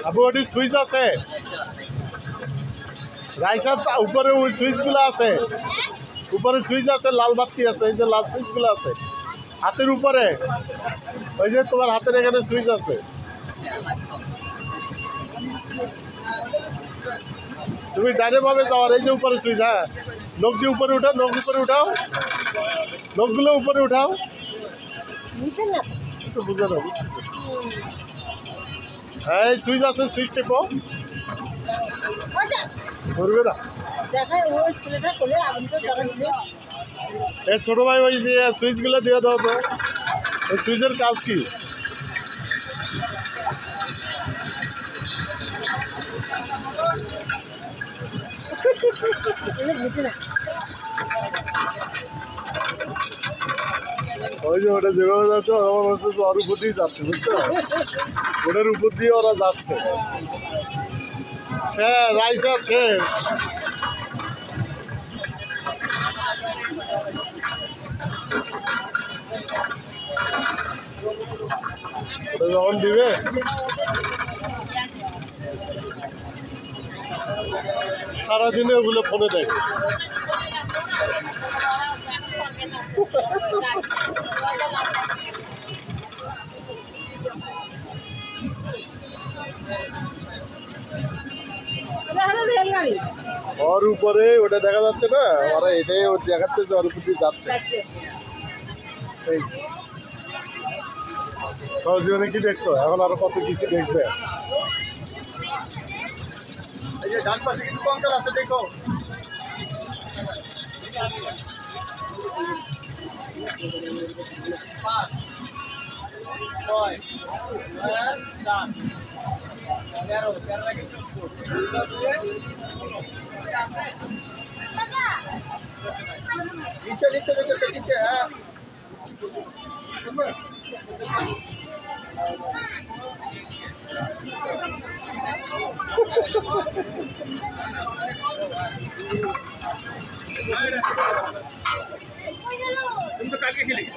আবু ওটি সুইচ আছে রাইসার উপরে ওই সুইচগুলো আছে উপরে সুইচ আছে লাল বাতি আছে এই যে লাল সুইচগুলো আছে হাতের উপরে ওই যে তোমার হাতের এখানে সুইচ আছে তুমি ডাইরেক্ট ভাবে যাওয়ার এই যে উপরে সুইচ হ্যাঁ নখ দিয়ে উপরে উঠাও নখ উপরে উঠাও নখগুলো উপরে উঠাও তো বুঝে না বুঝতেছি হ্যাঁ সুইচ আছে সুইচ টেপো করবে না এই ছোট ভাই ওই যে সুইচগুলো দিয়ে দাও তো ওই সুইচের কাজ কি ওই যে ওটা যেভাবে যাচ্ছে আমার হচ্ছে ওর উপর দিয়ে যাচ্ছে বুঝছো ওটার উপর দিয়ে ওরা যাচ্ছে রাইস আছে ওটা যখন দিবে সারাদিনে ওগুলো ফোনে দেখে ওর উপরে ওটা দেখা যাচ্ছে না ওরা এটাই ওর দেখাচ্ছে যে ওর উপর দিয়ে যাচ্ছে জীবনে কি দেখছো এখন আরো কত কিছু দেখবে এই যে ডান পাশে কিছু কঙ্কাল আছে দেখো নিচে নিচে দেখতেছে নিচে হ্যাঁ तुम तो काट के खेलेगी